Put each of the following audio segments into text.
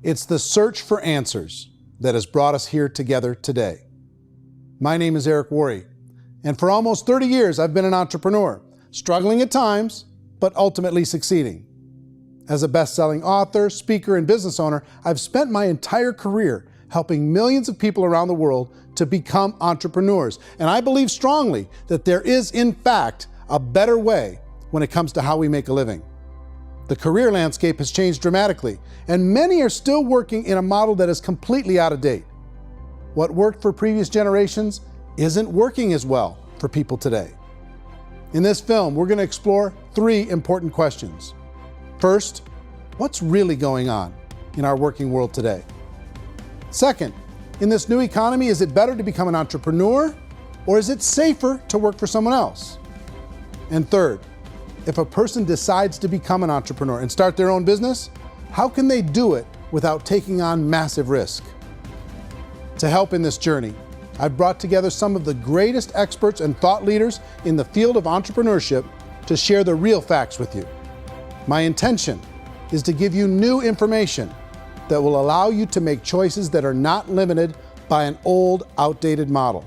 It's the search for answers that has brought us here together today. My name is Eric Worre, and for almost 30 years I've been an entrepreneur, struggling at times, but ultimately succeeding. As a best-selling author, speaker, and business owner, I've spent my entire career helping millions of people around the world to become entrepreneurs. And I believe strongly that there is, in fact, a better way when it comes to how we make a living. The career landscape has changed dramatically, and many are still working in a model that is completely out of date. What worked for previous generations isn't working as well for people today. In this film, we're going to explore 3 important questions. First, what's really going on in our working world today? Second, in this new economy, is it better to become an entrepreneur, or is it safer to work for someone else? And third, if a person decides to become an entrepreneur and start their own business, how can they do it without taking on massive risk? To help in this journey, I've brought together some of the greatest experts and thought leaders in the field of entrepreneurship to share the real facts with you. My intention is to give you new information that will allow you to make choices that are not limited by an old, outdated model.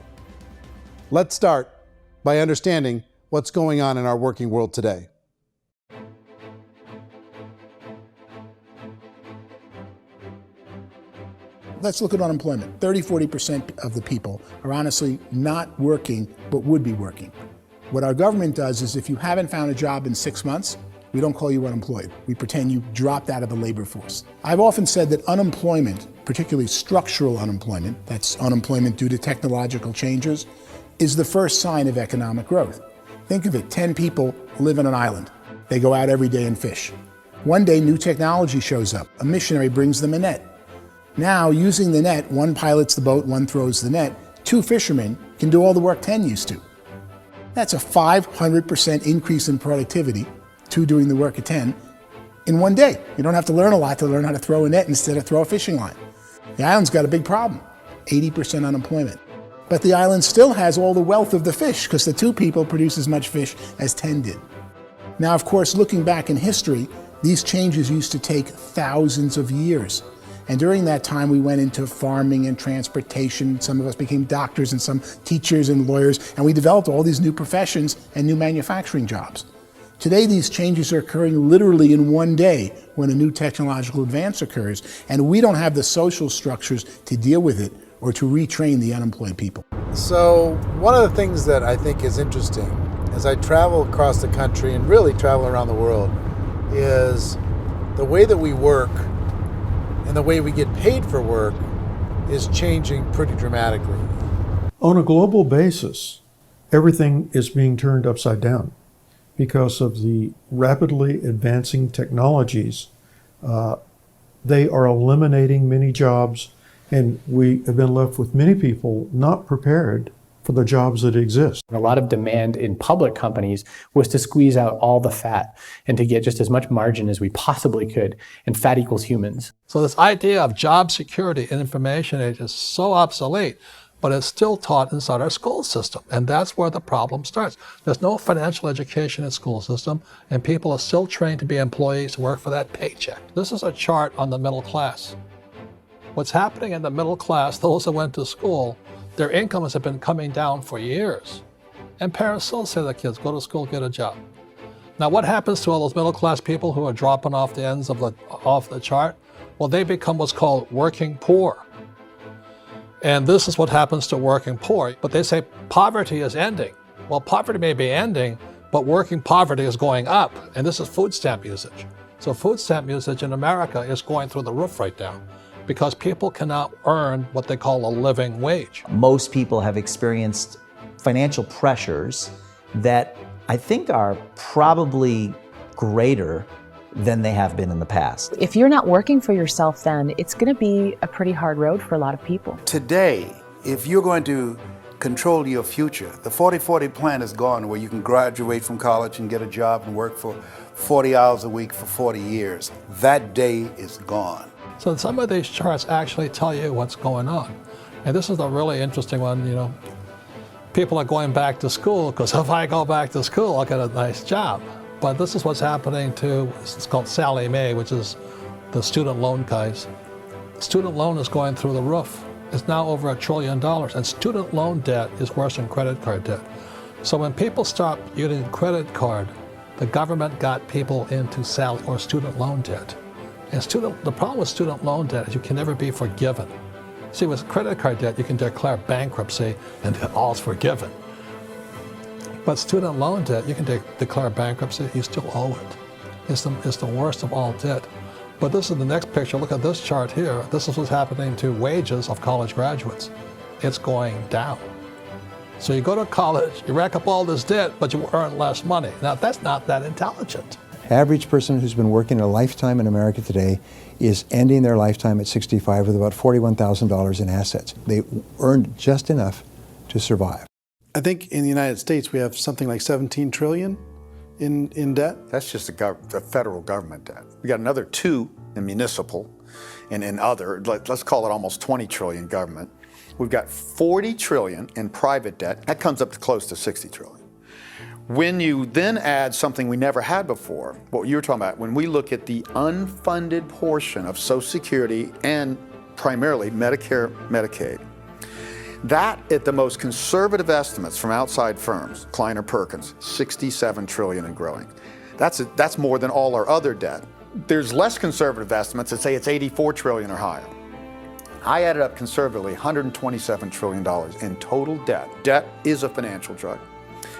Let's start by understanding what's going on in our working world today. Let's look at unemployment. 30–40% of the people are honestly not working, but would be working. What our government does is if you haven't found a job in 6 months, we don't call you unemployed. We pretend you dropped out of the labor force. I've often said that unemployment, particularly structural unemployment, that's unemployment due to technological changes, is the first sign of economic growth. Think of it, 10 people live on an island. They go out every day and fish. One day, new technology shows up. A missionary brings them a net. Now, using the net, one pilots the boat, one throws the net. 2 fishermen can do all the work 10 used to. That's a 500% increase in productivity, 2 doing the work of 10, in one day. You don't have to learn a lot to learn how to throw a net instead of throw a fishing line. The island's got a big problem, 80% unemployment. But the island still has all the wealth of the fish because the 2 people produce as much fish as 10 did. Now, of course, looking back in history, these changes used to take thousands of years. And during that time, we went into farming and transportation. Some of us became doctors and some teachers and lawyers, and we developed all these new professions and new manufacturing jobs. Today, these changes are occurring literally in one day when a new technological advance occurs, and we don't have the social structures to deal with it or to retrain the unemployed people. So one of the things that I think is interesting as I travel across the country and really travel around the world is the way that we work and the way we get paid for work is changing pretty dramatically. On a global basis, everything is being turned upside down because of the rapidly advancing technologies. They are eliminating many jobs, and we have been left with many people not prepared for the jobs that exist. A lot of demand in public companies was to squeeze out all the fat and to get just as much margin as we possibly could, and fat equals humans. So this idea of job security in information age is so obsolete, but it's still taught inside our school system, and that's where the problem starts. There's no financial education in school system, and people are still trained to be employees to work for that paycheck. This is a chart on the middle class. What's happening in the middle class, those that went to school, their incomes have been coming down for years. And parents still say to their kids, go to school, get a job. Now what happens to all those middle class people who are dropping off the ends of off the chart? Well, they become what's called working poor. And this is what happens to working poor. But they say poverty is ending. Well, poverty may be ending, but working poverty is going up. And this is food stamp usage. So food stamp usage in America is going through the roof right now, because people cannot earn what they call a living wage. Most people have experienced financial pressures that I think are probably greater than they have been in the past. If you're not working for yourself, then it's going to be a pretty hard road for a lot of people. Today, if you're going to control your future, the 40-40 plan is gone, where you can graduate from college and get a job and work for 40 hours a week for 40 years. That day is gone. So some of these charts actually tell you what's going on. And this is a really interesting one. You know, people are going back to school because if I go back to school, I'll get a nice job. But this is what's happening to, it's called Sallie Mae, which is the student loan guys. Student loan is going through the roof. It's now over $1 trillion, and student loan debt is worse than credit card debt. So when people stopped using credit card, the government got people into or student loan debt. And the problem with student loan debt is you can never be forgiven. See, with credit card debt, you can declare bankruptcy and all's forgiven. But student loan debt, you can declare bankruptcy, you still owe it. It's the worst of all debt. But this is the next picture. Look at this chart here. This is what's happening to wages of college graduates. It's going down. So you go to college, you rack up all this debt, but you earn less money. Now, that's not that intelligent. Average person who's been working a lifetime in America today is ending their lifetime at 65 with about $41,000 in assets. They earned just enough to survive. I think in the United States we have something like 17 trillion in debt. That's just the federal government debt. We got another 2 in municipal and in other, let's call it almost 20 trillion government. We've got 40 trillion in private debt. That comes up to close to 60 trillion. When you then add something we never had before, what you were talking about, when we look at the unfunded portion of Social Security and primarily Medicare, Medicaid, that at the most conservative estimates from outside firms, Kleiner Perkins, 67 trillion and growing. That's more than all our other debt. There's less conservative estimates that say it's 84 trillion or higher. I added up conservatively $127 trillion in total debt. Debt is a financial drug.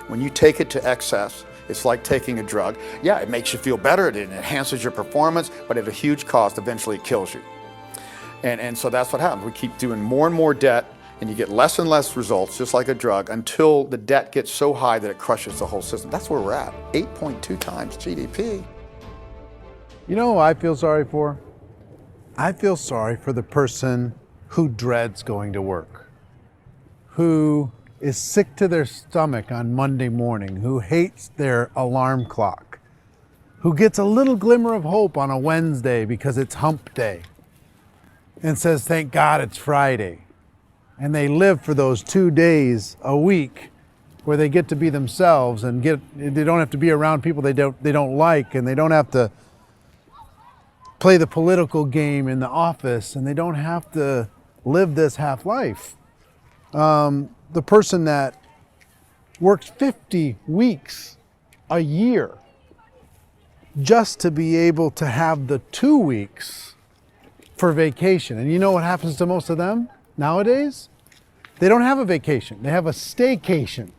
When you take it to excess, it's like taking a drug. Yeah, it makes you feel better, it enhances your performance, but at a huge cost, eventually it kills you. And so that's what happens. We keep doing more and more debt, and you get less and less results, just like a drug, until the debt gets so high that it crushes the whole system. That's where we're at, 8.2 times GDP. You know who I feel sorry for? I feel sorry for the person who dreads going to work, who is sick to their stomach on Monday morning, who hates their alarm clock, who gets a little glimmer of hope on a Wednesday because it's hump day and says, thank God it's Friday. And they live for those 2 days a week where they get to be themselves and they don't have to be around people they don't like, and they don't have to play the political game in the office, and they don't have to live this half life. The person that works 50 weeks a year just to be able to have the 2 weeks for vacation. And you know what happens to most of them nowadays? They don't have a vacation. They have a staycation.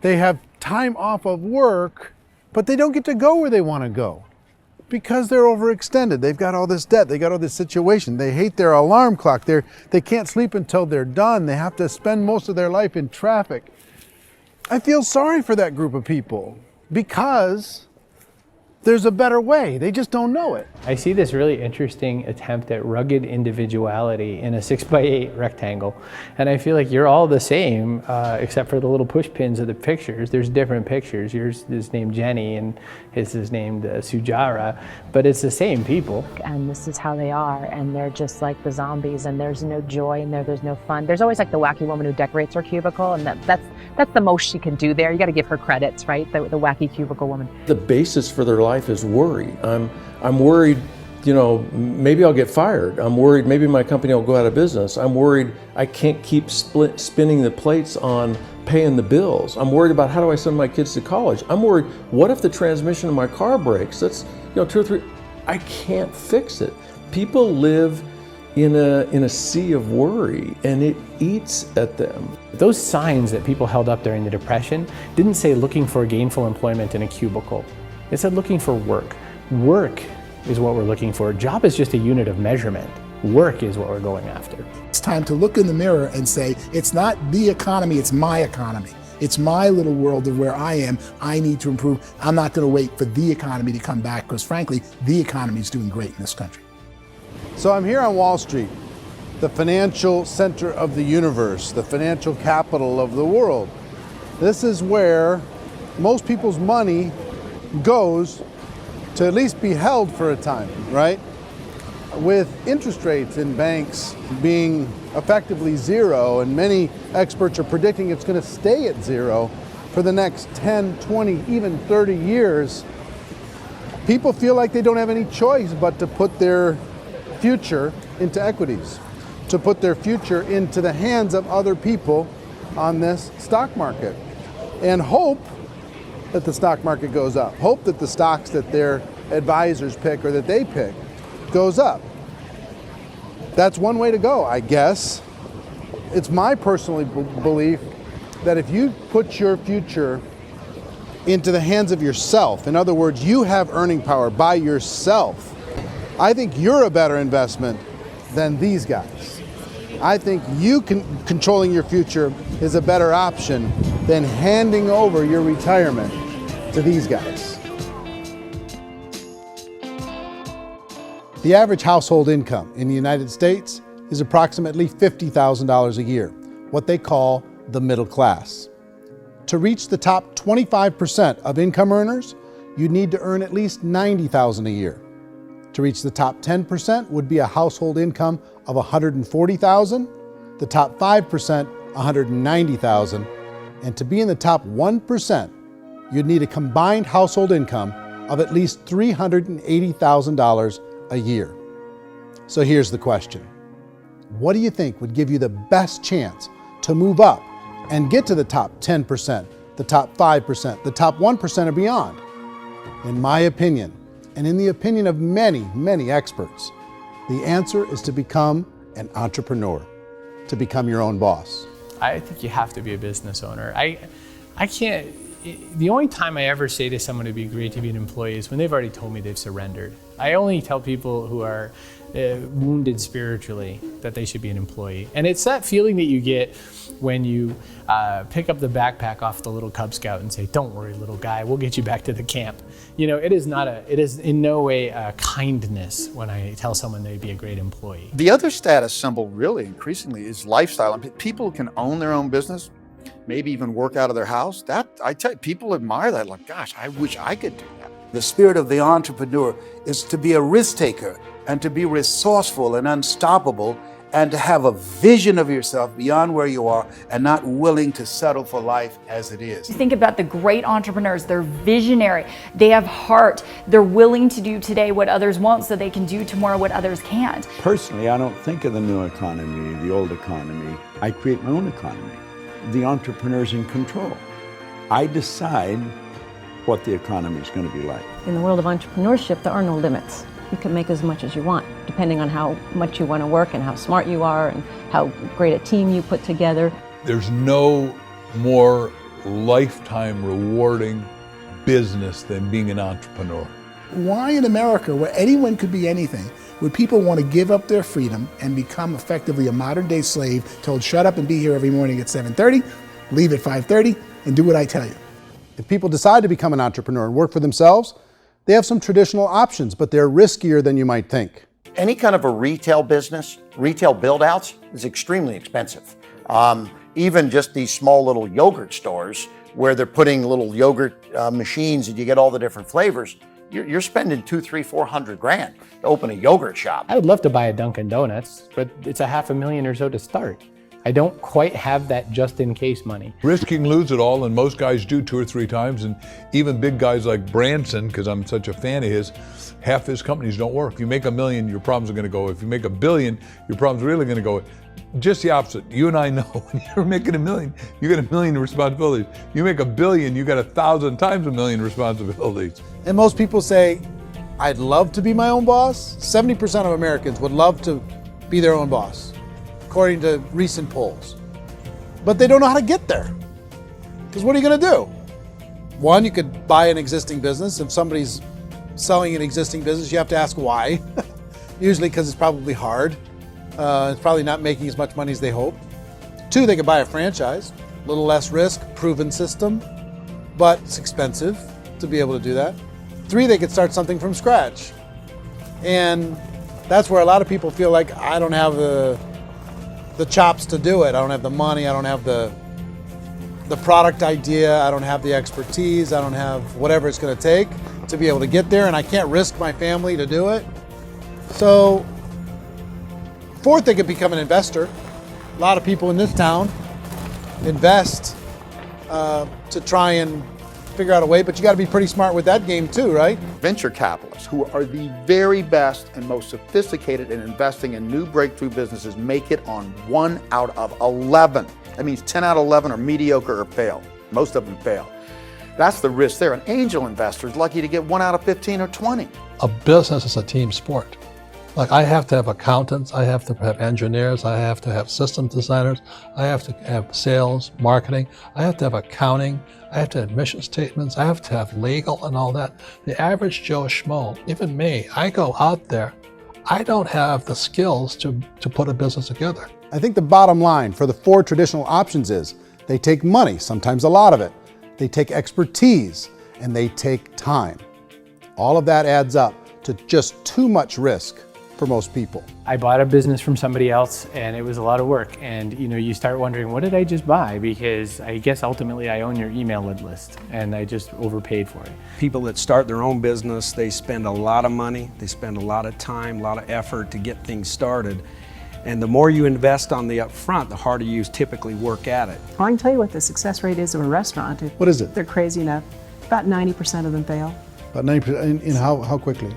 They have time off of work, but they don't get to go where they want to go because they're overextended. They've got all this debt. They got all this situation. They hate their alarm clock. They can't sleep until they're done. They have to spend most of their life in traffic. I feel sorry for that group of people because there's a better way. They just don't know it. I see this really interesting attempt at rugged individuality in a 6x8 rectangle. And I feel like you're all the same, except for the little push pins of the pictures. There's different pictures. Yours is named Jenny and his is named Sujara, but it's the same people. And this is how they are, and they're just like the zombies, and there's no joy in there, there's no fun. There's always like the wacky woman who decorates her cubicle, and that's the most she can do there. You got to give her credits, right? The wacky cubicle woman. The basis for their life is worry. I'm worried, maybe I'll get fired. I'm worried maybe my company will go out of business. I'm worried I can't keep spinning the plates on paying the bills. I'm worried about how do I send my kids to college. I'm worried, what if the transmission of my car breaks? That's 2 or 3, I can't fix it. People live in a sea of worry, and it eats at them. Those signs that people held up during the Depression didn't say looking for gainful employment in a cubicle. It said looking for work. Work is what we're looking for. Job is just a unit of measurement. Work is what we're going after. It's time to look in the mirror and say, it's not the economy, it's my economy. It's my little world of where I am. I need to improve. I'm not going to wait for the economy to come back, because frankly, the economy is doing great in this country. So I'm here on Wall Street, the financial center of the universe, the financial capital of the world. This is where most people's money goes to at least be held for a time, right? With interest rates in banks being effectively zero, and many experts are predicting it's going to stay at zero for the next 10, 20, even 30 years, people feel like they don't have any choice but to put their future into equities, to put their future into the hands of other people on this stock market, and hope that the stock market goes up, hope that the stocks that their advisors pick or that they pick goes up. That's one way to go, I guess. It's my personal belief that if you put your future into the hands of yourself, in other words, you have earning power by yourself, I think you're a better investment than these guys. I think controlling your future is a better option than handing over your retirement to these guys. The average household income in the United States is approximately $50,000 a year, what they call the middle class. To reach the top 25% of income earners, you'd need to earn at least $90,000 a year. To reach the top 10% would be a household income of $140,000, the top 5%, $190,000, and to be in the top 1%, you'd need a combined household income of at least $380,000 a year. So here's the question. What do you think would give you the best chance to move up and get to the top 10%, the top 5%, the top 1% or beyond? In my opinion, and in the opinion of many, many experts, the answer is to become an entrepreneur, to become your own boss. I think you have to be a business owner. I can't, the only time I ever say to someone it'd be great to be an employee is when they've already told me they've surrendered. I only tell people who are wounded spiritually that they should be an employee. And it's that feeling that you get when you pick up the backpack off the little Cub Scout and say, "Don't worry, little guy, we'll get you back to the camp." You know, it is in no way a kindness when I tell someone they'd be a great employee. The other status symbol really increasingly is lifestyle. And people who can own their own business, maybe even work out of their house, that I tell you, people admire that. Like, gosh, I wish I could do that. The spirit of the entrepreneur is to be a risk taker and to be resourceful and unstoppable and to have a vision of yourself beyond where you are and not willing to settle for life as it is. You think about the great entrepreneurs, they're visionary, they have heart, they're willing to do today what others won't so they can do tomorrow what others can't. Personally, I don't think of the new economy, the old economy. I create my own economy. The entrepreneur's in control. I decide what the economy is going to be like. In the world of entrepreneurship, there are no limits. You can make as much as you want, depending on how much you want to work and how smart you are and how great a team you put together. There's no more lifetime rewarding business than being an entrepreneur. Why in America, where anyone could be anything, would people want to give up their freedom and become effectively a modern-day slave, told shut up and be here every morning at 7:30, leave at 5:30, and do what I tell you? If people decide to become an entrepreneur and work for themselves, they have some traditional options, but they're riskier than you might think. Any kind of a retail business, retail build-outs is extremely expensive. Even just these small little yogurt stores where they're putting little yogurt machines and you get all the different flavors, you're spending $200,000, $300,000, $400,000 to open a yogurt shop. I would love to buy a Dunkin' Donuts, but it's $500,000 or so to start. I don't quite have that just in case money. Risking lose it all, and most guys do 2 or 3 times, and even big guys like Branson, because I'm such a fan of his, half his companies don't work. If you make $1 million, your problems are going to go. If you make $1 billion, your problems are really going to go. Just the opposite. You and I know when you're making $1 million, you got $1 million responsibilities. You make $1 billion, you got 1,000 times $1 million responsibilities. And most people say, I'd love to be my own boss. 70% of Americans would love to be their own boss, according to recent polls. But they don't know how to get there. Because what are you going to do? One, you could buy an existing business. If somebody's selling an existing business, you have to ask why. Usually because it's probably hard. It's probably not making as much money as they hope. 2, they could buy a franchise. A little less risk, proven system, but it's expensive to be able to do that. 3, they could start something from scratch. And that's where a lot of people feel like, I don't have the chops to do it. I don't have the money. I don't have the product idea. I don't have the expertise. I don't have whatever it's going to take to be able to get there, and I can't risk my family to do it. So, 4th, they could become an investor. A lot of people in this town invest to try and figure out a way, but you got to be pretty smart with that game too, right? Venture capitalists, who are the very best and most sophisticated in investing in new breakthrough businesses, make it on 1 out of 11. That means 10 out of 11 are mediocre or fail. Most of them fail. That's the risk there. An angel investor is lucky to get 1 out of 15 or 20. A business is a team sport. Like, I have to have accountants, I have to have engineers, I have to have system designers, I have to have sales, marketing, I have to have accounting, I have to have mission statements, I have to have legal and all that. The average Joe Schmo, even me, I go out there, I don't have the skills to put a business together. I think the bottom line for the 4 traditional options is they take money, sometimes a lot of it. They take expertise, and they take time. All of that adds up to just too much risk for most people. I bought a business from somebody else and it was a lot of work. And you start wondering, what did I just buy? Because I guess ultimately I own your email list and I just overpaid for it. People that start their own business, they spend a lot of money, they spend a lot of time, a lot of effort to get things started. And the more you invest on the upfront, the harder you typically work at it. I can tell you what the success rate is of a restaurant. What is it? They're crazy enough. About 90% of them fail. About 90%, in how quickly?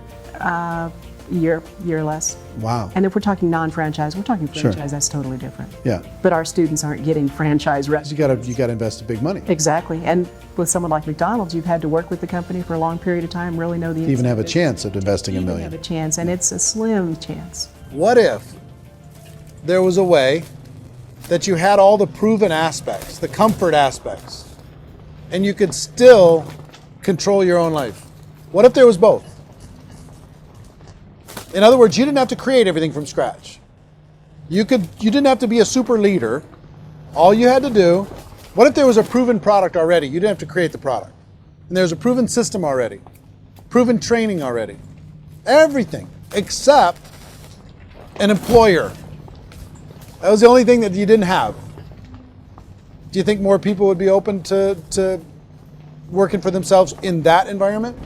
Year or less. Wow. And if we're talking non-franchise, we're talking franchise, Sure. That's totally different. Yeah. But our students aren't getting franchise restaurants. You got to invest the big money. Exactly. And with someone like McDonald's, you've had to work with the company for a long period of time, really know the To even have a inside chance at investing $1 business. million. Have a chance, and it's a slim chance. What if there was a way that you had all the proven aspects, the comfort aspects, and you could still control your own life? What if there was both? In other words, you didn't have to create everything from scratch. You didn't have to be a super leader. All you had to do, what if there was a proven product already? You didn't have to create the product. And there's a proven system already, proven training already. Everything except an employer. That was the only thing that you didn't have. Do you think more people would be open to working for themselves in that environment?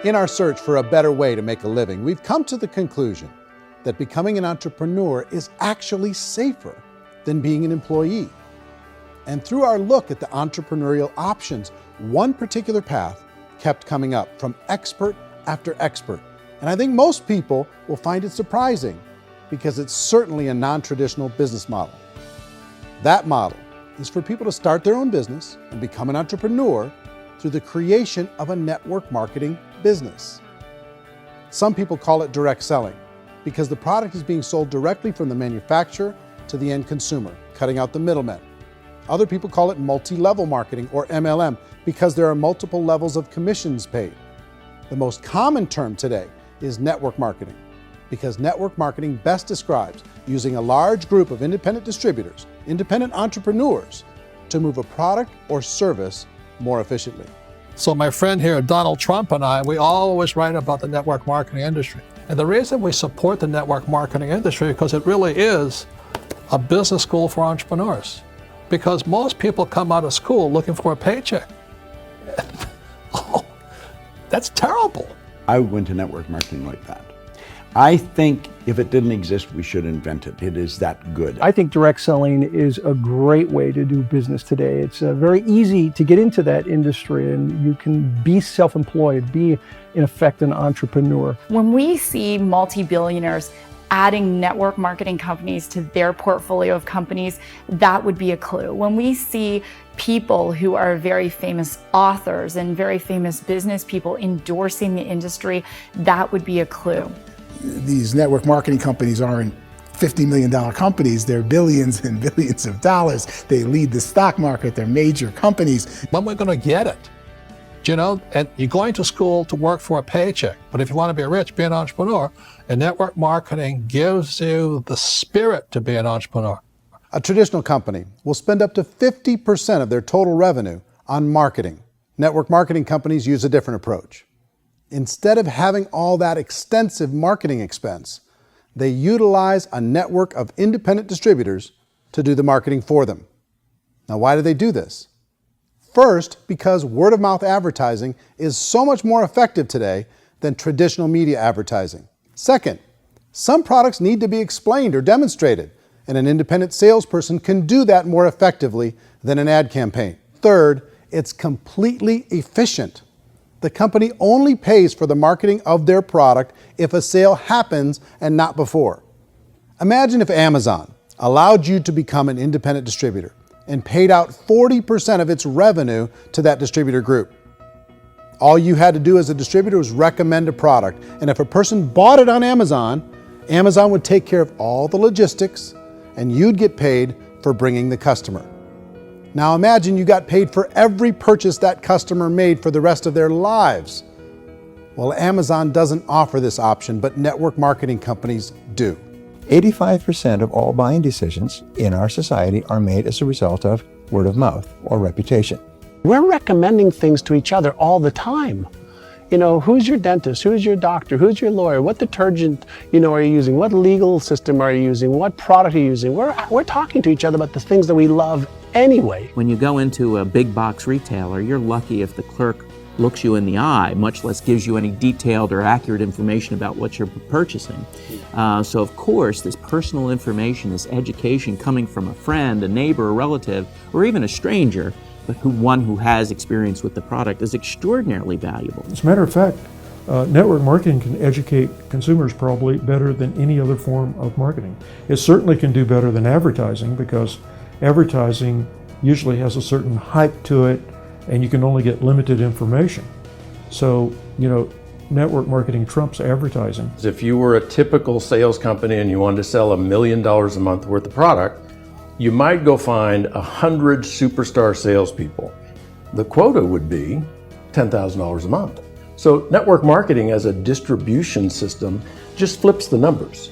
In our search for a better way to make a living, we've come to the conclusion that becoming an entrepreneur is actually safer than being an employee. And through our look at the entrepreneurial options, one particular path kept coming up from expert after expert. And I think most people will find it surprising because it's certainly a non-traditional business model. That model is for people to start their own business and become an entrepreneur through the creation of a network marketing business. Some people call it direct selling because the product is being sold directly from the manufacturer to the end consumer, cutting out the middlemen. Other people call it multi-level marketing, or MLM, because there are multiple levels of commissions paid. The most common term today is network marketing, because network marketing best describes using a large group of independent distributors, independent entrepreneurs, to move a product or service more efficiently. So my friend here, Donald Trump, and I, we always write about the network marketing industry. And the reason we support the network marketing industry is because it really is a business school for entrepreneurs. Because most people come out of school looking for a paycheck. Oh, that's terrible. I went to network marketing like that. I think if it didn't exist, we should invent it. It is that good. I think direct selling is a great way to do business today. It's very easy to get into that industry, and you can be self-employed, be in effect an entrepreneur. When we see multi-billionaires adding network marketing companies to their portfolio of companies, that would be a clue. When we see people who are very famous authors and very famous business people endorsing the industry, that would be a clue. These network marketing companies aren't $50 million companies, they're billions and billions of dollars. They lead the stock market, they're major companies. When we're gonna get it? You know, and you're going to school to work for a paycheck, but if you want to be rich, be an entrepreneur, and network marketing gives you the spirit to be an entrepreneur. A traditional company will spend up to 50% of their total revenue on marketing. Network marketing companies use a different approach. Instead of having all that extensive marketing expense, they utilize a network of independent distributors to do the marketing for them. Now, why do they do this? First, because word-of-mouth advertising is so much more effective today than traditional media advertising. Second, some products need to be explained or demonstrated, and an independent salesperson can do that more effectively than an ad campaign. Third, it's completely efficient. The company only pays for the marketing of their product if a sale happens and not before. Imagine if Amazon allowed you to become an independent distributor and paid out 40% of its revenue to that distributor group. All you had to do as a distributor was recommend a product, and if a person bought it on Amazon, Amazon would take care of all the logistics and you'd get paid for bringing the customer. Now imagine you got paid for every purchase that customer made for the rest of their lives. Well, Amazon doesn't offer this option, but network marketing companies do. 85% of all buying decisions in our society are made as a result of word of mouth or reputation. We're recommending things to each other all the time. You know, who's your dentist? Who's your doctor? Who's your lawyer? What detergent, are you using? What legal system are you using? What product are you using? We're talking to each other about the things that we love anyway. When you go into a big box retailer, you're lucky if the clerk looks you in the eye, much less gives you any detailed or accurate information about what you're purchasing. So of course, this personal information, this education coming from a friend, a neighbor, a relative, or even a stranger, but one who has experience with the product is extraordinarily valuable. As a matter of fact, network marketing can educate consumers probably better than any other form of marketing. It certainly can do better than advertising, because advertising usually has a certain hype to it and you can only get limited information. So, network marketing trumps advertising. If you were a typical sales company and you wanted to sell $1 million a month worth of product, you might go find 100 superstar salespeople. The quota would be $10,000 a month. So network marketing as a distribution system just flips the numbers.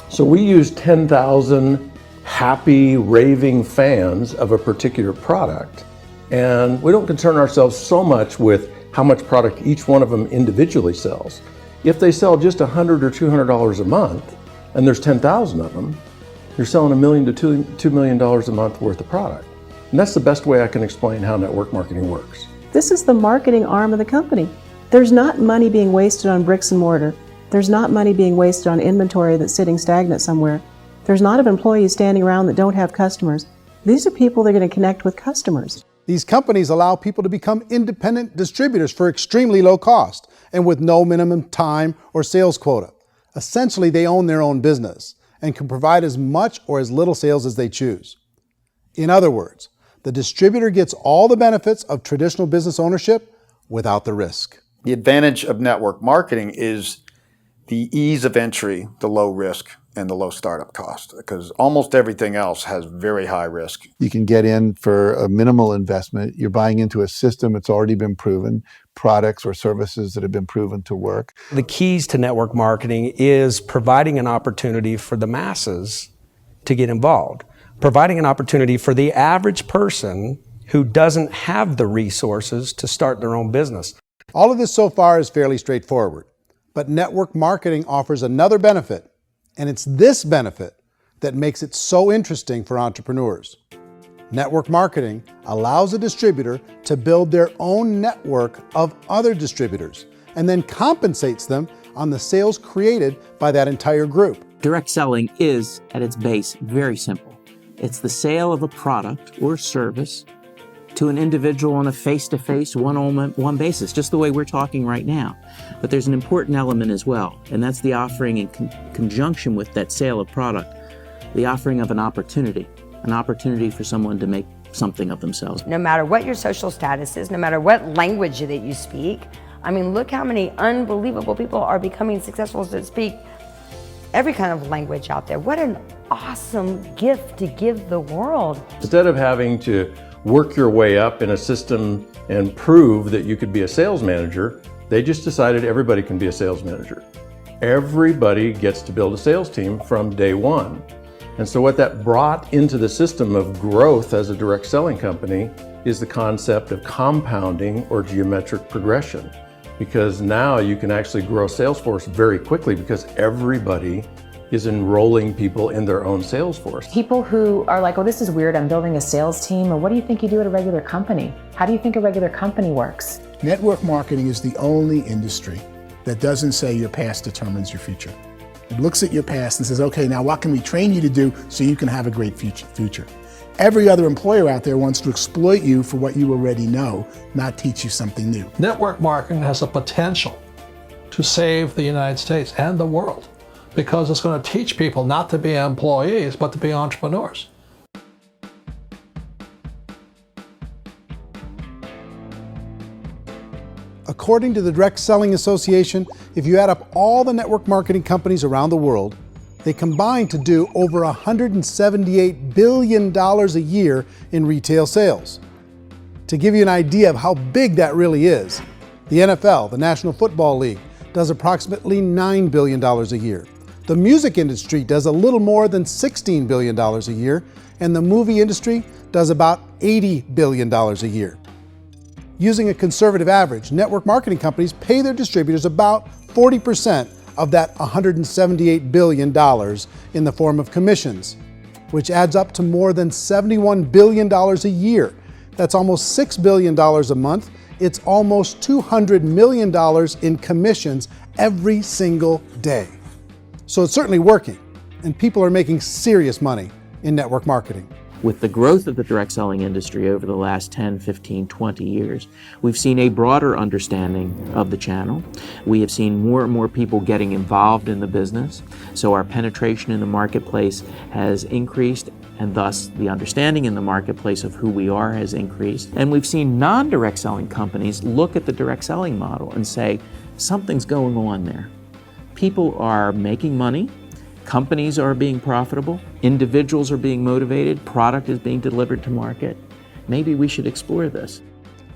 So we use 10,000 happy, raving fans of a particular product, and we don't concern ourselves so much with how much product each one of them individually sells. If they sell just $100 or $200 a month, and there's 10,000 of them, you're selling $1 million to $2 million a month worth of product. And that's the best way I can explain how network marketing works. This is the marketing arm of the company. There's not money being wasted on bricks and mortar. There's not money being wasted on inventory that's sitting stagnant somewhere. There's not of employees standing around that don't have customers. These are people that are going to connect with customers. These companies allow people to become independent distributors for extremely low cost and with no minimum time or sales quota. Essentially, they own their own business and can provide as much or as little sales as they choose. In other words, the distributor gets all the benefits of traditional business ownership without the risk. The advantage of network marketing is the ease of entry, the low risk, and the low startup cost, because almost everything else has very high risk. You can get in for a minimal investment. You're buying into a system that's already been proven, products or services that have been proven to work. The keys to network marketing is providing an opportunity for the masses to get involved, providing an opportunity for the average person who doesn't have the resources to start their own business. All of this so far is fairly straightforward, but network marketing offers another benefit, and it's this benefit that makes it so interesting for entrepreneurs. Network marketing allows a distributor to build their own network of other distributors and then compensates them on the sales created by that entire group. Direct selling is, at its base, very simple. It's the sale of a product or service to an individual on a face-to-face, one-on-one basis, just the way we're talking right now. But there's an important element as well, and that's the offering in conjunction with that sale of product, the offering of an opportunity for someone to make something of themselves. No matter what your social status is, no matter what language that you speak, I mean, look how many unbelievable people are becoming successful that speak every kind of language out there. What an awesome gift to give the world. Instead of having to work your way up in a system and prove that you could be a sales manager, they just decided everybody can be a sales manager. Everybody gets to build a sales team from day one. And so what that brought into the system of growth as a direct selling company is the concept of compounding or geometric progression. Because now you can actually grow a sales force very quickly because everybody is enrolling people in their own sales force. People who are like, oh, this is weird, I'm building a sales team, or what do you think you do at a regular company? How do you think a regular company works? Network marketing is the only industry that doesn't say your past determines your future. It looks at your past and says, okay, now what can we train you to do so you can have a great future? Every other employer out there wants to exploit you for what you already know, not teach you something new. Network marketing has the potential to save the United States and the world because it's going to teach people not to be employees, but to be entrepreneurs. According to the Direct Selling Association, if you add up all the network marketing companies around the world, they combine to do over $178 billion a year in retail sales. To give you an idea of how big that really is, the NFL, the National Football League, does approximately $9 billion a year. The music industry does a little more than $16 billion a year, and the movie industry does about $80 billion a year. Using a conservative average, network marketing companies pay their distributors about 40% of that $178 billion in the form of commissions, which adds up to more than $71 billion a year. That's almost $6 billion a month. It's almost $200 million in commissions every single day. So it's certainly working, and people are making serious money in network marketing. With the growth of the direct selling industry over the last 10, 15, 20 years, we've seen a broader understanding of the channel. We have seen more and more people getting involved in the business, so our penetration in the marketplace has increased, and thus the understanding in the marketplace of who we are has increased. And we've seen non-direct selling companies look at the direct selling model and say, something's going on there. People are making money, companies are being profitable, individuals are being motivated, product is being delivered to market. Maybe we should explore this.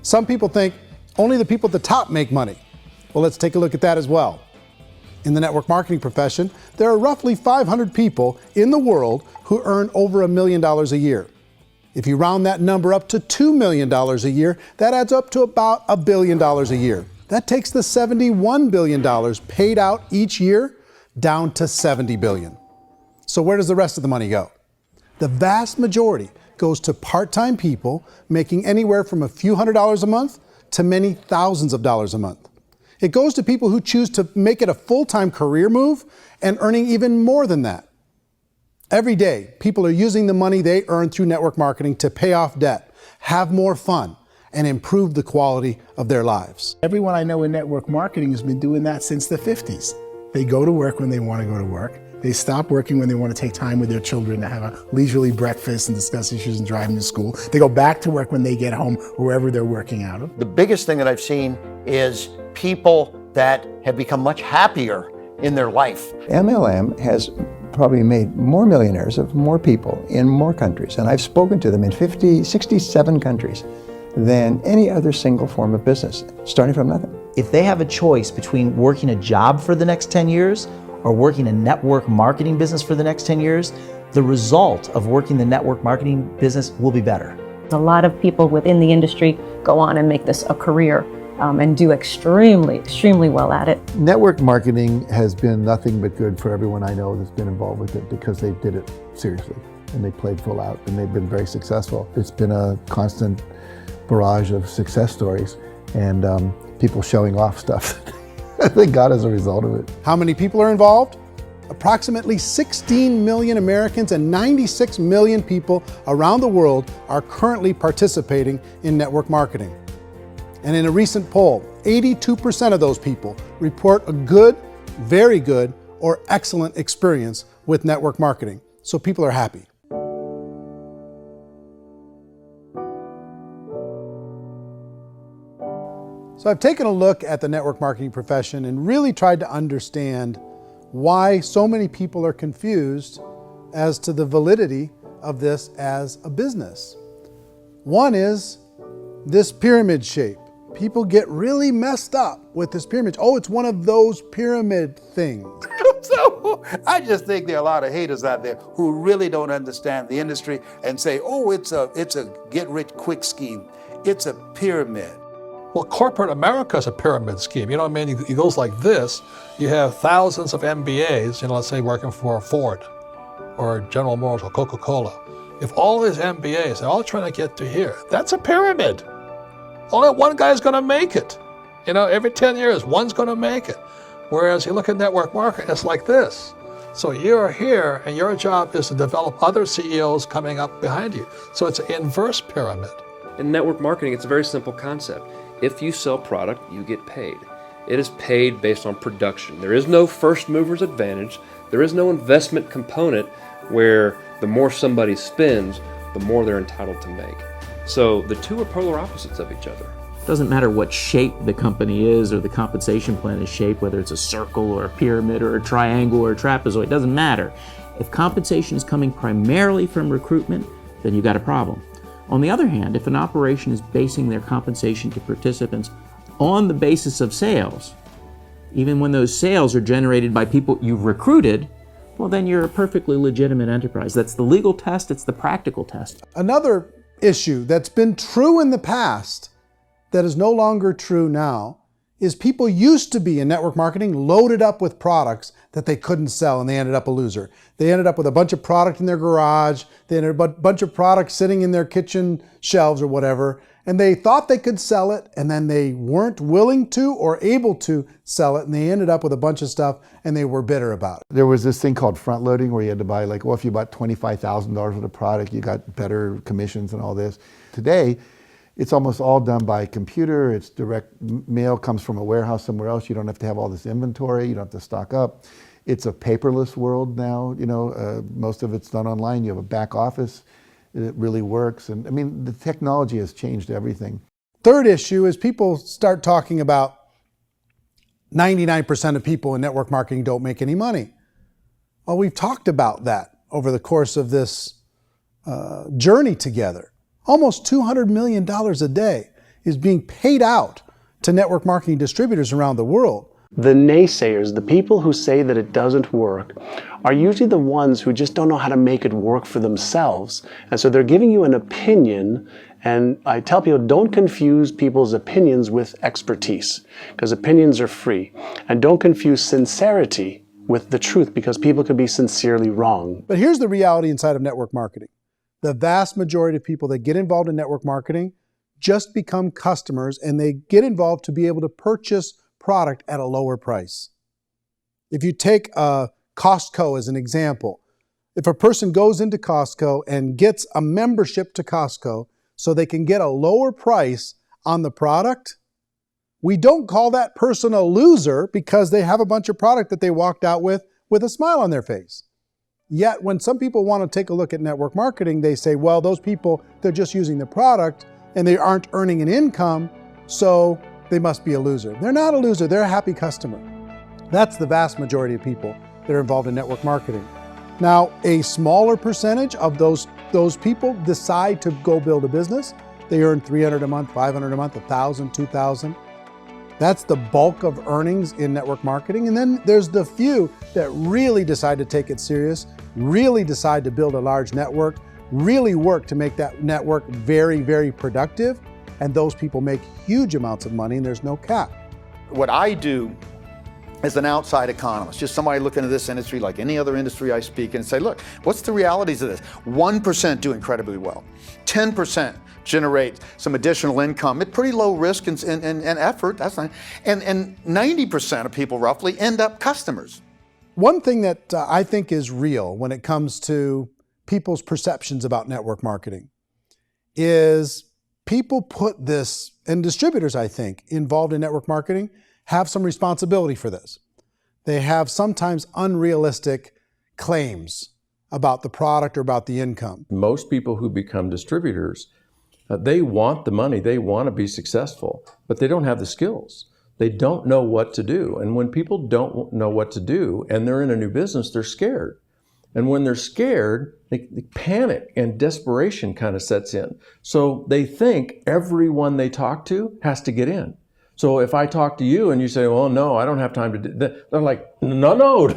Some people think only the people at the top make money. Well, let's take a look at that as well. In the network marketing profession, there are roughly 500 people in the world who earn over $1 million a year. If you round that number up to $2 million a year, that adds up to about $1 billion a year. That takes the $71 billion paid out each year down to $70 billion. So where does the rest of the money go? The vast majority goes to part-time people making anywhere from a few $100s a month to many thousands of dollars a month. It goes to people who choose to make it a full-time career move and earning even more than that. Every day, people are using the money they earn through network marketing to pay off debt, have more fun, and improve the quality of their lives. Everyone I know in network marketing has been doing that since the 50s. They go to work when they want to go to work. They stop working when they want to take time with their children to have a leisurely breakfast and discuss issues and drive them to school. They go back to work when they get home, wherever they're working out of. The biggest thing that I've seen is people that have become much happier in their life. MLM has probably made more millionaires of more people in more countries, and I've spoken to them in 67 countries than any other single form of business, starting from nothing. If they have a choice between working a job for the next 10 years or working a network marketing business for the next 10 years, the result of working the network marketing business will be better. A lot of people within the industry go on and make this a career and do extremely well at it. Network marketing has been nothing but good for everyone I know that's been involved with it because they did it seriously and they played full out and they've been very successful. It's been a constant barrage of success stories and people showing off stuff that they got as a result of it. How many people are involved? Approximately 16 million Americans and 96 million people around the world are currently participating in network marketing. And in a recent poll, 82% of those people report a good, very good, or excellent experience with network marketing. So people are happy. So I've taken a look at the network marketing profession and really tried to understand why so many people are confused as to the validity of this as a business. One is this pyramid shape. People get really messed up with this pyramid. Oh, it's one of those pyramid things. So I just think there are a lot of haters out there who really don't understand the industry and say, oh, it's a get-rich-quick scheme. It's a pyramid. Well, corporate America is a pyramid scheme. You know what I mean? It goes like this. You have thousands of MBAs, let's say working for Ford or General Motors or Coca-Cola. If all these MBAs, they're all trying to get to here, that's a pyramid. Only one guy's going to make it. Every 10 years, one's going to make it. Whereas you look at network marketing, it's like this. So you're here, and your job is to develop other CEOs coming up behind you. So it's an inverse pyramid. In network marketing, it's a very simple concept. If you sell product, you get paid. It is paid based on production. There is no first mover's advantage. There is no investment component where the more somebody spends, the more they're entitled to make. So the two are polar opposites of each other. It doesn't matter what shape the company is or the compensation plan is shaped, whether it's a circle or a pyramid or a triangle or a trapezoid, it doesn't matter. If compensation is coming primarily from recruitment, then you've got a problem. On the other hand, if an operation is basing their compensation to participants on the basis of sales, even when those sales are generated by people you've recruited, well, then you're a perfectly legitimate enterprise. That's the legal test, it's the practical test. Another issue that's been true in the past that is no longer true now is people used to be in network marketing loaded up with products that they couldn't sell, and they ended up a loser. They ended up with a bunch of product in their garage, they ended up with a bunch of products sitting in their kitchen shelves or whatever, and they thought they could sell it, and then they weren't willing to or able to sell it, and they ended up with a bunch of stuff, and they were bitter about it. There was this thing called front loading where you had to buy, like, well, if you bought $25,000 worth of product, you got better commissions and all this. Today, it's almost all done by computer. It's direct mail, comes from a warehouse somewhere else. You don't have to have all this inventory. You don't have to stock up. It's a paperless world now. You know, most of it's done online. You have a back office. It really works. And I mean, the technology has changed everything. Third issue is people start talking about 99% of people in network marketing don't make any money. Well, we've talked about that over the course of this journey together. Almost $200 million a day is being paid out to network marketing distributors around the world. The naysayers, the people who say that it doesn't work, are usually the ones who just don't know how to make it work for themselves. And so they're giving you an opinion, and I tell people, don't confuse people's opinions with expertise, because opinions are free. And don't confuse sincerity with the truth, because people could be sincerely wrong. But here's the reality inside of network marketing. The vast majority of people that get involved in network marketing just become customers, and they get involved to be able to purchase product at a lower price. If you take Costco as an example, if a person goes into Costco and gets a membership to Costco so they can get a lower price on the product, we don't call that person a loser because they have a bunch of product that they walked out with a smile on their face. Yet when some people want to take a look at network marketing, they say, well, those people, they're just using the product and they aren't earning an income, so they must be a loser. They're not a loser, they're a happy customer. That's the vast majority of people that are involved in network marketing. Now, a smaller percentage of those people decide to go build a business. They earn $300 a month, $500 a month, $1,000, $2,000. That's the bulk of earnings in network marketing. And then there's the few that really decide to take it serious, really decide to build a large network, really work to make that network very, very productive. And those people make huge amounts of money, and there's no cap. What I do as an outside economist, just somebody looking at this industry like any other industry I speak and say, look, what's the realities of this? 1% do incredibly well. 10% generate some additional income at pretty low risk and effort. That's not, and 90% of people roughly end up customers. One thing that I think is real when it comes to people's perceptions about network marketing is people put this, and distributors, I think, involved in network marketing have some responsibility for this. They have sometimes unrealistic claims about the product or about the income. Most people who become distributors, they want the money, they want to be successful, but they don't have the skills. They don't know what to do. And when people don't know what to do and they're in a new business, they're scared. And when they're scared, they panic and desperation kind of sets in. So they think everyone they talk to has to get in. So if I talk to you and you say, well, no, I don't have time to do that, they're like, no,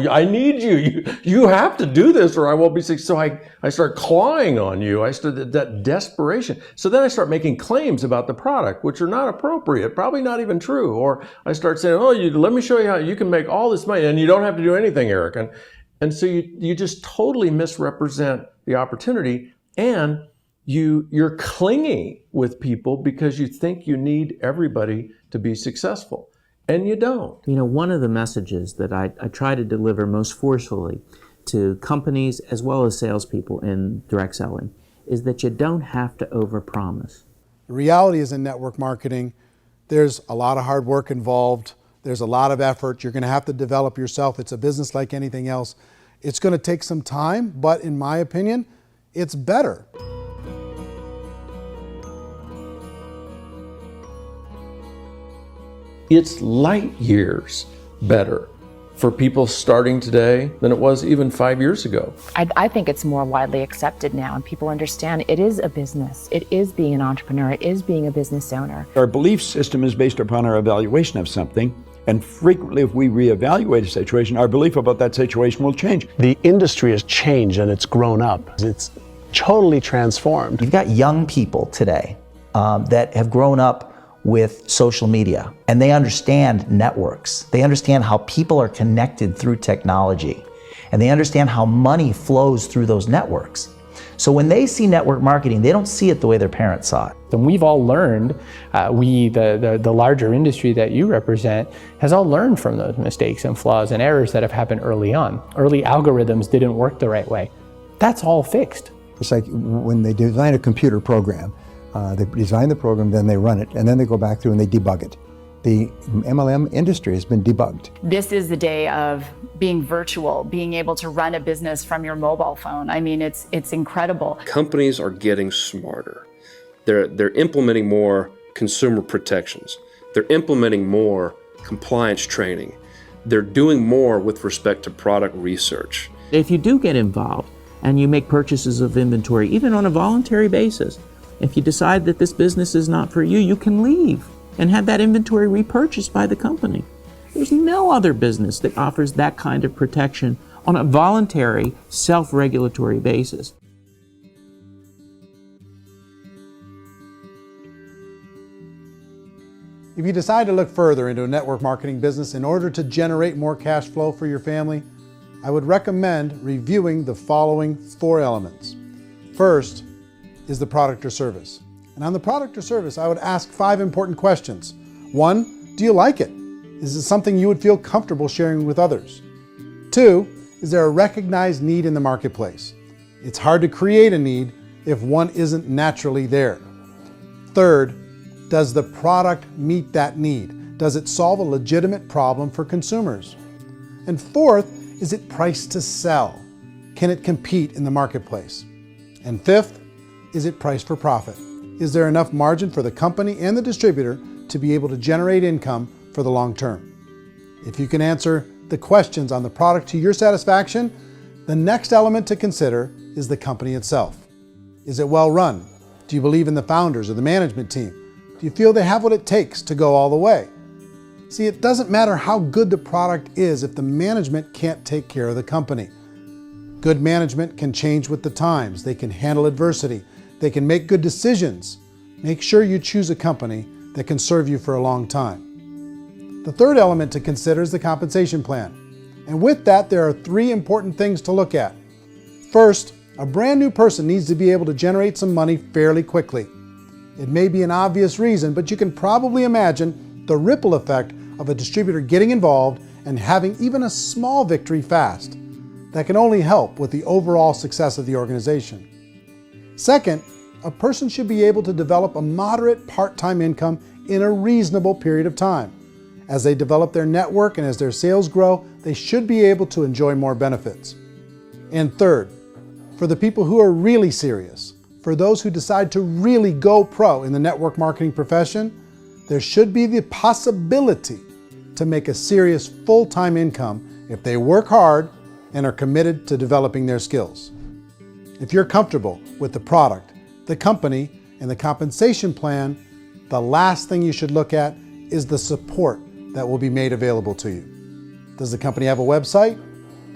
I need you. You have to do this or I won't be successful. So I start clawing on you. I start that desperation. So then I start making claims about the product, which are not appropriate, probably not even true. Or I start saying, let me show you how you can make all this money and you don't have to do anything, Eric. And so you just totally misrepresent the opportunity, and you're clingy with people because you think you need everybody to be successful. and you don't. You know, one of the messages that I try to deliver most forcefully to companies as well as salespeople in direct selling is that you don't have to overpromise. The reality is in network marketing, there's a lot of hard work involved. There's a lot of effort. You're going to have to develop yourself. It's a business like anything else. It's going to take some time, but in my opinion, it's better. It's light years better for people starting today than it was even 5 years ago. I think it's more widely accepted now, and people understand it is a business. It is being an entrepreneur. It is being a business owner. Our belief system is based upon our evaluation of something, and frequently if we reevaluate a situation, our belief about that situation will change. The industry has changed and it's grown up. It's totally transformed. You've got young people today that have grown up with social media, and they understand networks. They understand how people are connected through technology, and they understand how money flows through those networks. So when they see network marketing, they don't see it the way their parents saw it. And we've all learned, the larger industry that you represent, has all learned from those mistakes and flaws and errors that have happened early on. Early algorithms didn't work the right way. That's all fixed. It's like when they design a computer program, they design the program, then they run it, and then they go back through and they debug it. The MLM industry has been debugged. This is the day of being virtual, being able to run a business from your mobile phone. I mean, it's incredible. Companies are getting smarter. They're implementing more consumer protections. They're implementing more compliance training. They're doing more with respect to product research. If you do get involved and you make purchases of inventory, even on a voluntary basis, if you decide that this business is not for you, you can leave and have that inventory repurchased by the company. There's no other business that offers that kind of protection on a voluntary, self-regulatory basis. If you decide to look further into a network marketing business in order to generate more cash flow for your family, I would recommend reviewing the following 4 elements. First is the product or service. And on the product or service, I would ask 5 important questions. 1, do you like it? Is it something you would feel comfortable sharing with others? 2, is there a recognized need in the marketplace? It's hard to create a need if one isn't naturally there. 3rd, does the product meet that need? Does it solve a legitimate problem for consumers? And 4th, is it priced to sell? Can it compete in the marketplace? And 5th, is it priced for profit? Is there enough margin for the company and the distributor to be able to generate income for the long term? If you can answer the questions on the product to your satisfaction, the next element to consider is the company itself. Is it well run? Do you believe in the founders or the management team? Do you feel they have what it takes to go all the way? See, it doesn't matter how good the product is if the management can't take care of the company. Good management can change with the times. They can handle adversity. They can make good decisions. Make sure you choose a company that can serve you for a long time. The 3rd element to consider is the compensation plan. And with that, there are 3 important things to look at. First, a brand new person needs to be able to generate some money fairly quickly. It may be an obvious reason, but you can probably imagine the ripple effect of a distributor getting involved and having even a small victory fast. That can only help with the overall success of the organization. Second, a person should be able to develop a moderate part-time income in a reasonable period of time. As they develop their network and as their sales grow, they should be able to enjoy more benefits. And 3rd, for the people who are really serious, for those who decide to really go pro in the network marketing profession, there should be the possibility to make a serious full-time income if they work hard and are committed to developing their skills. If you're comfortable with the product, the company, and the compensation plan, the last thing you should look at is the support that will be made available to you. Does the company have a website?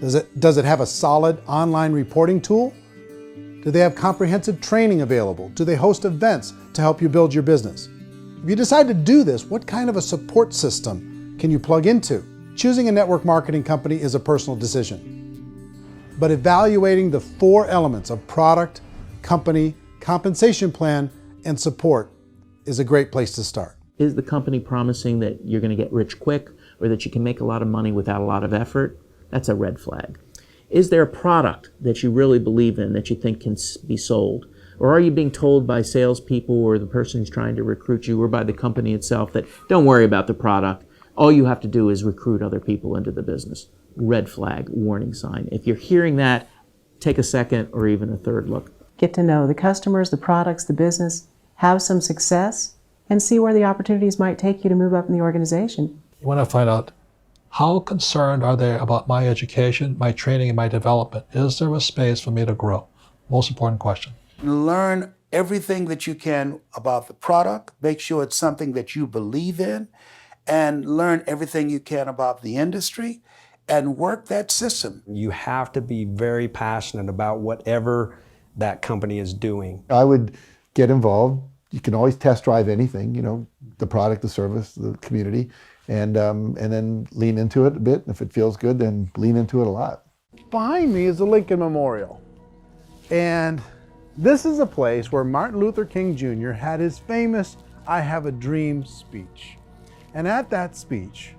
Does it have a solid online reporting tool? Do they have comprehensive training available? Do they host events to help you build your business? If you decide to do this, what kind of a support system can you plug into? Choosing a network marketing company is a personal decision. But evaluating the 4 elements of product, company, compensation plan, and support is a great place to start. Is the company promising that you're going to get rich quick or that you can make a lot of money without a lot of effort? That's a red flag. Is there a product that you really believe in that you think can be sold? Or are you being told by salespeople or the person who's trying to recruit you or by the company itself that don't worry about the product, all you have to do is recruit other people into the business? Red flag, warning sign. If you're hearing that, take a second or even a third look. Get to know the customers, the products, the business, have some success, and see where the opportunities might take you to move up in the organization. You want to find out, how concerned are they about my education, my training, and my development? Is there a space for me to grow? Most important question. Learn everything that you can about the product. Make sure it's something that you believe in, and learn everything you can about the industry and work that system. You have to be very passionate about whatever that company is doing. I would get involved. You can always test drive anything, you know, the product, the service, the community, and then lean into it a bit. If it feels good, then lean into it a lot. Behind me is the Lincoln Memorial. And this is a place where Martin Luther King Jr. had his famous "I Have a Dream" speech. And at that speech,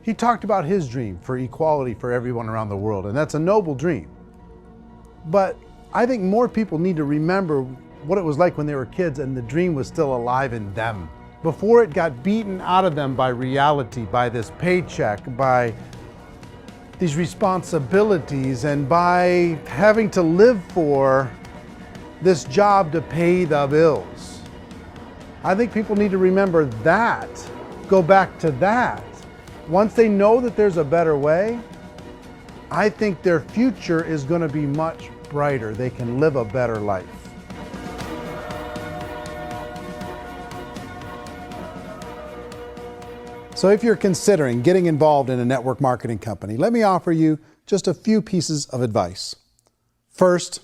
he talked about his dream for equality for everyone around the world, and that's a noble dream. But I think more people need to remember what it was like when they were kids and the dream was still alive in them, before it got beaten out of them by reality, by this paycheck, by these responsibilities, and by having to live for this job to pay the bills. I think people need to remember that, go back to that. Once they know that there's a better way, I think their future is going to be much brighter. They can live a better life. So if you're considering getting involved in a network marketing company, let me offer you just a few pieces of advice. First,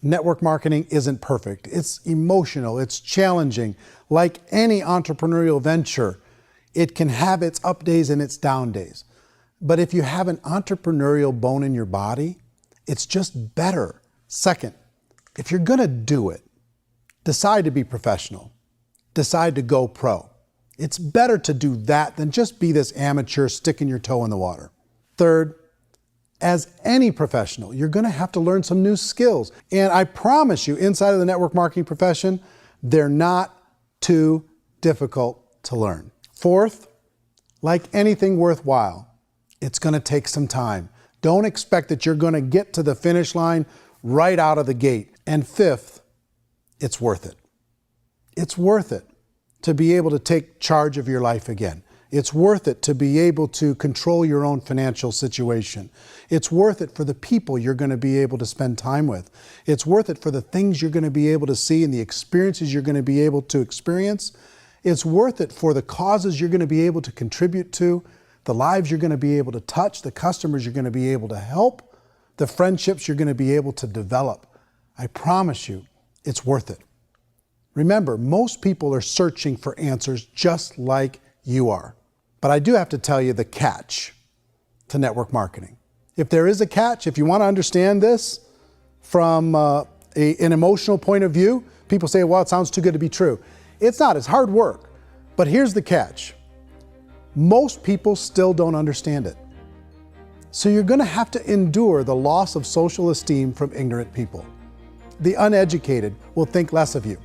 network marketing isn't perfect. It's emotional, it's challenging. Like any entrepreneurial venture, it can have its up days and its down days. But if you have an entrepreneurial bone in your body, it's just better. Second, if you're gonna do it, decide to be professional. Decide to go pro. It's better to do that than just be this amateur sticking your toe in the water. Third, as any professional, you're gonna have to learn some new skills. And I promise you, inside of the network marketing profession, they're not too difficult to learn. Fourth, like anything worthwhile, it's gonna take some time. Don't expect that you're gonna get to the finish line right out of the gate. And fifth, it's worth it. It's worth it to be able to take charge of your life again. It's worth it to be able to control your own financial situation. It's worth it for the people you're going to be able to spend time with. It's worth it for the things you're going to be able to see and the experiences you're going to be able to experience. It's worth it for the causes you're going to be able to contribute to, the lives you're going to be able to touch, the customers you're going to be able to help, the friendships you're going to be able to develop. I promise you, it's worth it. Remember, most people are searching for answers just like you are. But I do have to tell you the catch to network marketing. If there is a catch, if you want to understand this from an emotional point of view, people say, well, it sounds too good to be true. It's not, it's hard work. But here's the catch. Most people still don't understand it. So you're going to have to endure the loss of social esteem from ignorant people. The uneducated will think less of you.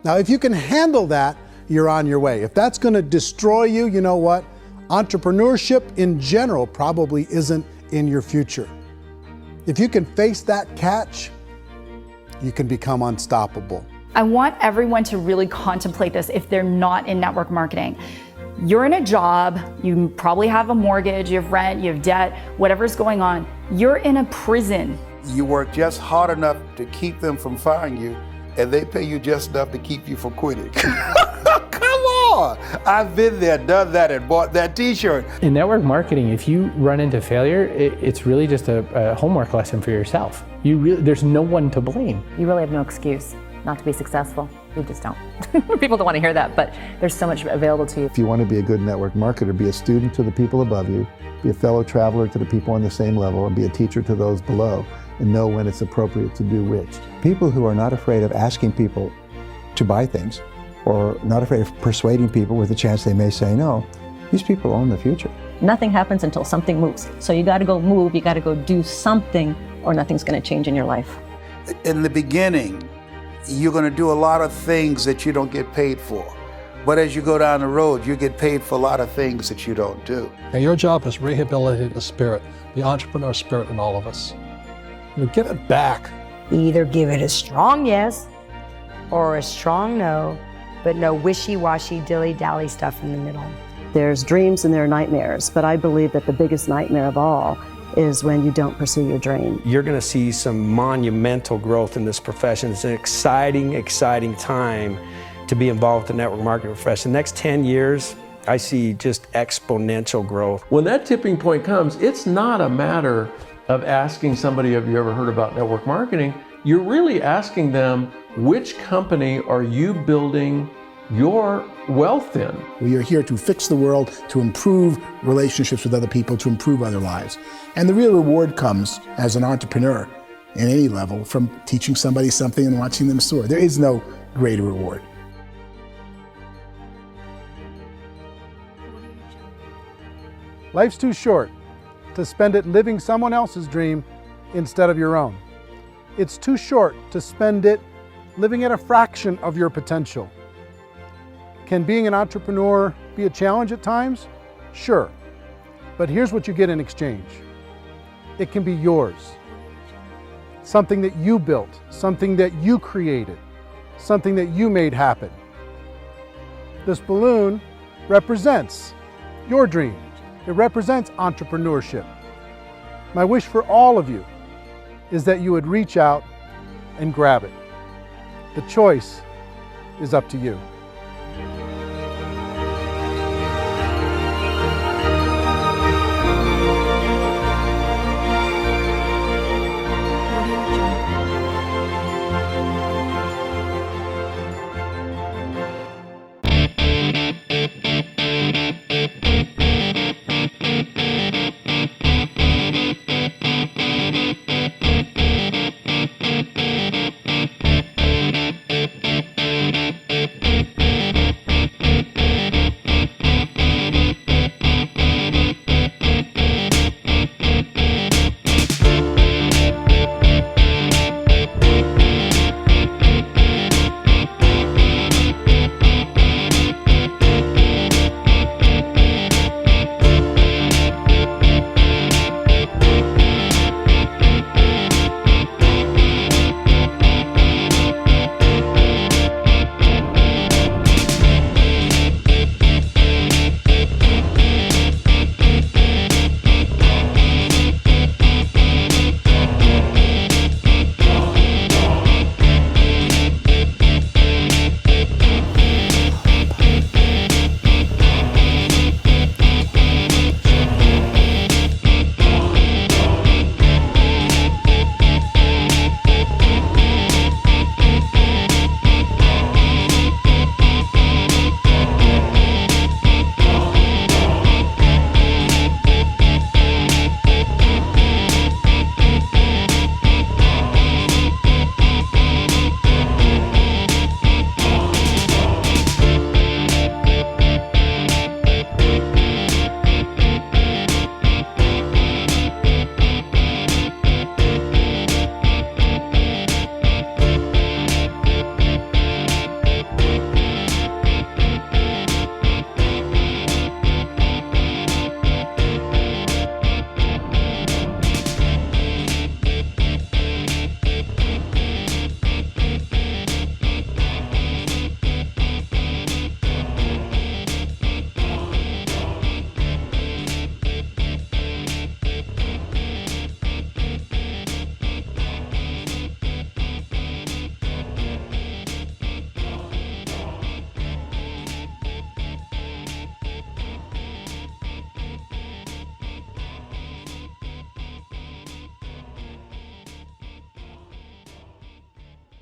Now, if you can handle that, you're on your way. If that's going to destroy you, you know what? Entrepreneurship in general probably isn't in your future. If you can face that catch, you can become unstoppable. I want everyone to really contemplate this if they're not in network marketing. You're in a job, you probably have a mortgage, you have rent, you have debt, whatever's going on. You're in a prison. You work just hard enough to keep them from firing you, and they pay you just enough to keep you from quitting. Come on! I've been there, done that, and bought that t-shirt. In network marketing, if you run into failure, it's really just a homework lesson for yourself. There's no one to blame. You really have no excuse not to be successful. You just don't. People don't want to hear that, but there's so much available to you. If you want to be a good network marketer, be a student to the people above you, be a fellow traveler to the people on the same level, and be a teacher to those below, and know when it's appropriate to do which. People who are not afraid of asking people to buy things or not afraid of persuading people with the chance they may say no. These people own the future. Nothing happens until something moves. So you got to go move, you got to go do something, or nothing's going to change in your life. In the beginning, you're going to do a lot of things that you don't get paid for. But as you go down the road, you get paid for a lot of things that you don't do. And your job is rehabilitate the spirit, the entrepreneur spirit in all of us. You give it back. Either give it a strong yes or a strong no, but no wishy-washy, dilly-dally stuff in the middle. There's dreams and there are nightmares, but I believe that the biggest nightmare of all is when you don't pursue your dream. You're going to see some monumental growth in this profession. It's an exciting, exciting time to be involved with the network marketing profession. The next 10 years, I see just exponential growth. When that tipping point comes, it's not a matter of asking somebody, have you ever heard about network marketing? You're really asking them, which company are you building your wealth in? We are here to fix the world, to improve relationships with other people, to improve other lives. And the real reward comes as an entrepreneur in any level from teaching somebody something and watching them soar. There is no greater reward. Life's too short to spend it living someone else's dream instead of your own. It's too short to spend it living at a fraction of your potential. Can being an entrepreneur be a challenge at times? Sure. But here's what you get in exchange. It can be yours. Something that you built, something that you created, something that you made happen. This balloon represents your dream. It represents entrepreneurship. My wish for all of you is that you would reach out and grab it. The choice is up to you.